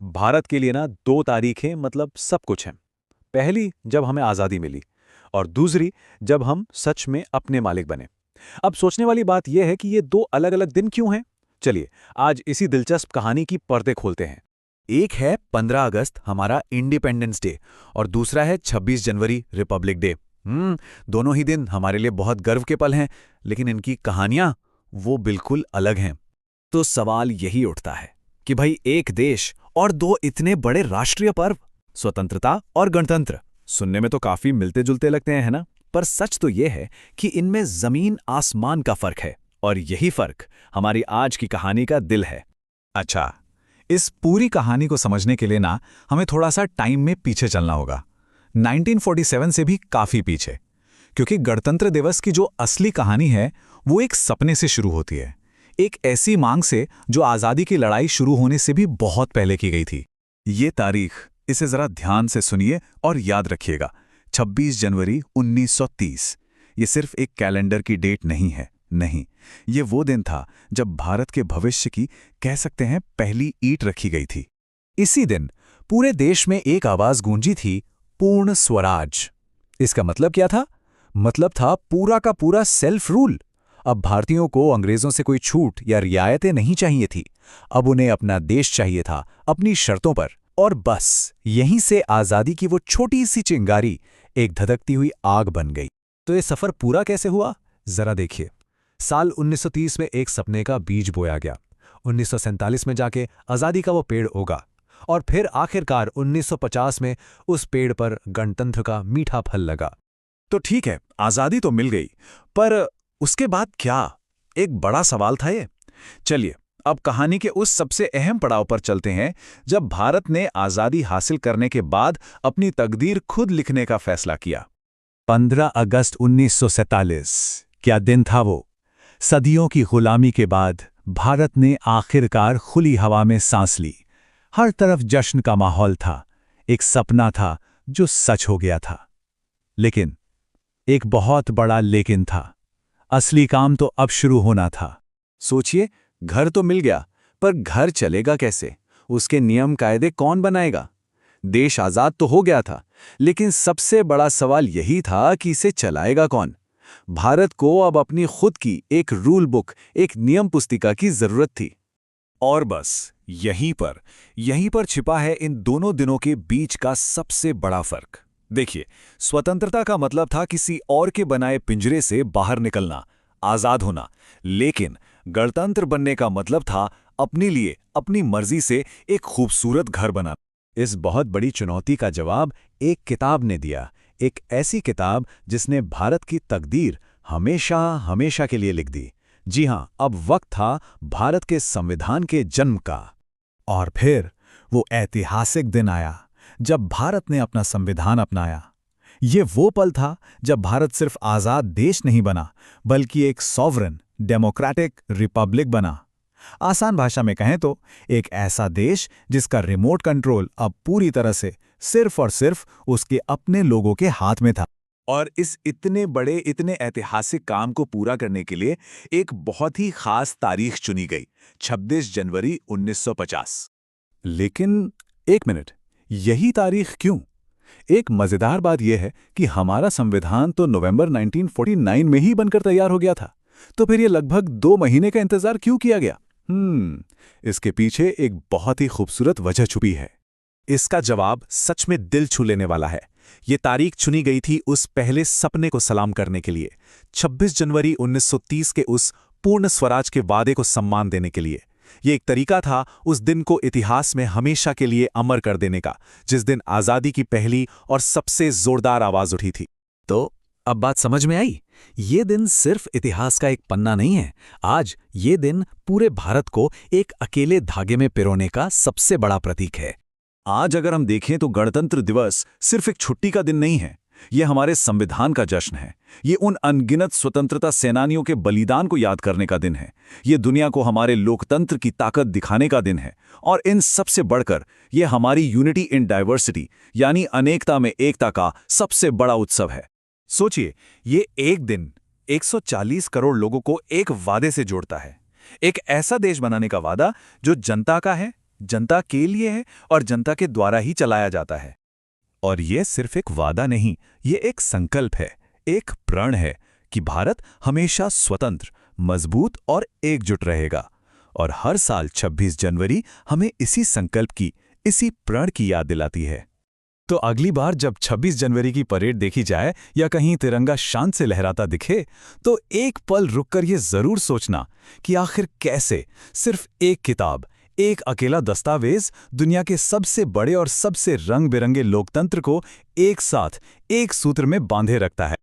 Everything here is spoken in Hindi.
भारत के लिए ना दो तारीखें मतलब सब कुछ हैं। पहली जब हमें आज़ादी मिली और दूसरी जब हम सच में अपने मालिक बने। अब सोचने वाली बात यह है कि ये दो अलग अलग दिन क्यों हैं। चलिए आज इसी दिलचस्प कहानी की पर्दे खोलते हैं। एक है 15 अगस्त हमारा इंडिपेंडेंस डे और दूसरा है 26 जनवरी रिपब्लिक डे। दोनों ही दिन हमारे लिए बहुत गर्व के पल हैं, लेकिन इनकी कहानियां वो बिल्कुल अलग हैं। तो सवाल यही उठता है कि भाई एक देश और दो इतने बड़े राष्ट्रीय पर्व, स्वतंत्रता और गणतंत्र, सुनने में तो काफी मिलते जुलते लगते हैं, है ना? पर सच तो यह है कि इनमें जमीन आसमान का फर्क है और यही फर्क हमारी आज की कहानी का दिल है। अच्छा, इस पूरी कहानी को समझने के लिए ना हमें थोड़ा सा टाइम में पीछे चलना होगा, 1947 से भी काफी पीछे, क्योंकि गणतंत्र दिवस की जो असली कहानी है वो एक सपने से शुरू होती है, एक ऐसी मांग से जो आज़ादी की लड़ाई शुरू होने से भी बहुत पहले की गई थी। ये तारीख, इसे जरा ध्यान से सुनिए और याद रखिएगा, 26 जनवरी 1930। ये सिर्फ एक कैलेंडर की डेट नहीं है, नहीं, ये वो दिन था जब भारत के भविष्य की, कह सकते हैं, पहली ईंट रखी गई थी। इसी दिन पूरे देश में एक आवाज गूंजी थी, पूर्ण स्वराज। इसका मतलब क्या था? मतलब था पूरा का पूरा सेल्फ रूल। अब भारतीयों को अंग्रेजों से कोई छूट या रियायतें नहीं चाहिए थी। अब उन्हें अपना देश चाहिए था, अपनी शर्तों पर। और बस यहीं से आजादी की वो छोटी सी चिंगारी एक धधकती हुई आग बन गई। तो ये सफर पूरा कैसे हुआ, जरा देखिए। साल 1930 में एक सपने का बीज बोया गया, 1947 में जाके आजादी का वो पेड़ उगा और फिर आखिरकार 1950 में उस पेड़ पर गणतंत्र का मीठा फल लगा। तो ठीक है, आजादी तो मिल गई, पर उसके बाद क्या? एक बड़ा सवाल था ये। चलिए अब कहानी के उस सबसे अहम पड़ाव पर चलते हैं, जब भारत ने आजादी हासिल करने के बाद अपनी तकदीर खुद लिखने का फैसला किया। 15 अगस्त 1947, क्या दिन था वो। सदियों की गुलामी के बाद भारत ने आखिरकार खुली हवा में सांस ली। हर तरफ जश्न का माहौल था, एक सपना था जो सच हो गया था। लेकिन एक बहुत बड़ा लेकिन था, असली काम तो अब शुरू होना था। सोचिए, घर तो मिल गया, पर घर चलेगा कैसे? उसके नियम कायदे कौन बनाएगा? देश आजाद तो हो गया था, लेकिन सबसे बड़ा सवाल यही था कि इसे चलाएगा कौन? भारत को अब अपनी खुद की एक रूल बुक, एक नियम पुस्तिका की जरूरत थी। और बस यहीं पर छिपा है इन दोनों दिनों के बीच का सबसे बड़ा फर्क। देखिए, स्वतंत्रता का मतलब था किसी और के बनाए पिंजरे से बाहर निकलना, आजाद होना। लेकिन गणतंत्र बनने का मतलब था अपने लिए, अपनी मर्जी से एक खूबसूरत घर बनाना। इस बहुत बड़ी चुनौती का जवाब एक किताब ने दिया, एक ऐसी किताब जिसने भारत की तकदीर हमेशा हमेशा के लिए लिख दी। जी हां, अब वक्त था भारत के संविधान के जन्म का। और फिर वो ऐतिहासिक दिन आया जब भारत ने अपना संविधान अपनाया। ये वो पल था जब भारत सिर्फ आजाद देश नहीं बना, बल्कि एक सॉवरन डेमोक्रेटिक रिपब्लिक बना। आसान भाषा में कहें तो एक ऐसा देश जिसका रिमोट कंट्रोल अब पूरी तरह से सिर्फ और सिर्फ उसके अपने लोगों के हाथ में था। और इस इतने बड़े, इतने ऐतिहासिक काम को पूरा करने के लिए एक बहुत ही खास तारीख चुनी गई, 26 जनवरी 1950। लेकिन एक मिनट, यही तारीख क्यों? एक मजेदार बात यह है कि हमारा संविधान तो नवंबर 1949 में ही बनकर तैयार हो गया था। तो फिर यह लगभग 2 महीने का इंतजार क्यों किया गया? इसके पीछे एक बहुत ही खूबसूरत वजह छुपी है। इसका जवाब सच में दिल छू लेने वाला है। ये तारीख चुनी गई थी उस पहले सपने को सलाम करने के लिए, 26 जनवरी 1930 के उस पूर्ण स्वराज के वादे को सम्मान देने के लिए। ये एक तरीका था उस दिन को इतिहास में हमेशा के लिए अमर कर देने का, जिस दिन आजादी की पहली और सबसे जोरदार आवाज उठी थी। तो अब बात समझ में आई? ये दिन सिर्फ इतिहास का एक पन्ना नहीं है। आज ये दिन पूरे भारत को एक अकेले धागे में पिरोने का सबसे बड़ा प्रतीक है। आज अगर हम देखें तो गणतंत्र दिवस सिर्फ एक छुट्टी का दिन नहीं है, ये हमारे संविधान का जश्न है। ये उन अनगिनत स्वतंत्रता सेनानियों के बलिदान को याद करने का दिन है। ये दुनिया को हमारे लोकतंत्र की ताकत दिखाने का दिन है। और इन सबसे बढ़कर ये हमारी यूनिटी इन डाइवर्सिटी, यानी अनेकता में एकता का सबसे बड़ा उत्सव है। सोचिए, ये एक दिन 140 करोड़ लोगों को एक वादे से जोड़ता है। एक ऐसा देश बनाने का वादा जो जनता का है, जनता के लिए है और जनता के द्वारा ही चलाया जाता है। और ये सिर्फ एक वादा नहीं, ये एक संकल्प है, एक प्रण है कि भारत हमेशा स्वतंत्र, मजबूत और एकजुट रहेगा। और हर साल 26 जनवरी हमें इसी संकल्प की, इसी प्रण की याद दिलाती है। तो अगली बार जब 26 जनवरी की परेड देखी जाए या कहीं तिरंगा शान से लहराता दिखे, तो एक पल रुककर ये जरूर सोचना कि आखिर कैसे सिर्फ एक किताब, एक अकेला दस्तावेज दुनिया के सबसे बड़े और सबसे रंग बिरंगे लोकतंत्र को एक साथ, एक सूत्र में बांधे रखता है।